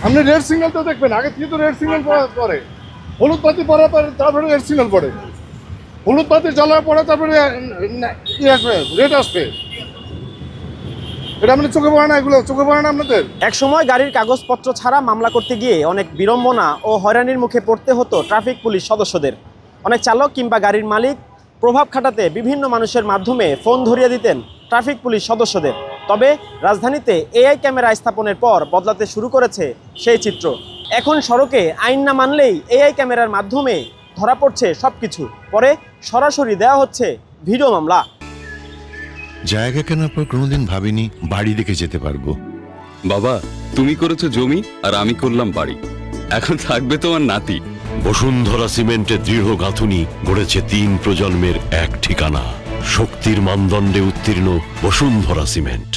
আপনি red signal তো দেখবেন, আগে থেকে তো রেড সিগন্যাল পরে, হলুদ বাতি পড়ার পরে তারপরে রেড সিগন্যাল পড়ে, হলুদ বাতি জ্বলার পরে তারপরে আসবে, রেড আসবে। এটা আপনি চোখে পড়ে না, এগুলো চোখে পড়ে না আপনাদের? এক সময় গাড়ির কাগজপত্র ছাড়া মামলা করতে গিয়ে অনেক বিড়ম্বনা ও হয়রানির মুখে পড়তে হতো ট্রাফিক পুলিশ সদস্যদের। অনেক চালক কিংবা গাড়ির মালিক প্রভাব খাটাতে বিভিন্ন মানুষের মাধ্যমে ফোন ধরিয়ে দিতেন ট্রাফিক পুলিশ সদস্যদের। তবে রাজধানীতে এআই ক্যামেরা স্থাপনের পর বদলাতে শুরু করেছে সেই চিত্র। এখন সড়কে আইন না মানলেই এআই ক্যামেরার মাধ্যমে ধরা পড়ছে সবকিছু, পরে সরাসরি দেওয়া হচ্ছে ভিডিও মামলা। জায়গা কেনার পর কোনোদিন ভাবিনি বাড়ি দেখে যেতে পারবো। বাবা, তুমি করেছো জমি আর আমি করলাম বাড়ি, এখন থাকবে তোমার নাতি। বসুন্ধরা সিমেন্টের দৃঢ় গাঁথুনি গড়েছে 3 প্রজন্মের এক ঠিকানা। শক্তির মানদণ্ডে উত্তীর্ণ বসুন্ধরা সিমেন্ট।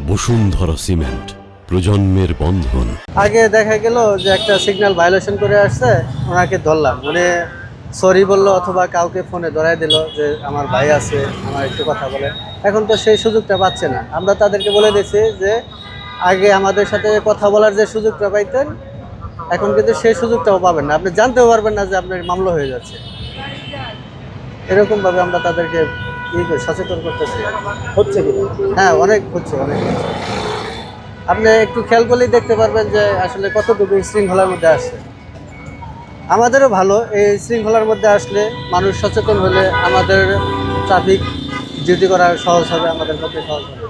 বসুন্ধরা সিমেন্ট, প্রজন্মের বন্ধন। আগে দেখা গেল যে একটা সিগন্যাল ভায়োলেশন করে আসছে, ওনাকে ধরলাম, মানে সরি বললো অথবা কাউকে ফোনে ধরাই দিল যে আমার ভাই আছে, আমার একটু কথা বলে। এখন তো সেই সুযোগটা পাচ্ছে না। আমরা তাদেরকে বলে দিয়েছি যে আগে আমাদের সাথে কথা বলার যে সুযোগটা পাইতেন, এখন কিন্তু সেই সুযোগটাও পাবেন না, আপনি জানতেও পারবেন না যে আপনার মামলা হয়ে যাচ্ছে। এরকমভাবে আমরা তাদেরকে সচেতন করতেছি। হচ্ছে কি? হ্যাঁ, অনেক হচ্ছে, অনেক হচ্ছে। আপনি একটু খেয়াল করলেই দেখতে পারবেন যে আসলে কতটুকু শৃঙ্খলার মধ্যে আসছে। আমাদেরও ভালো, এই শৃঙ্খলার মধ্যে আসলে মানুষ সচেতন হলে আমাদের ট্রাফিক ডিউটি করা সহজ হবে, আমাদের পক্ষে সহজ হবে।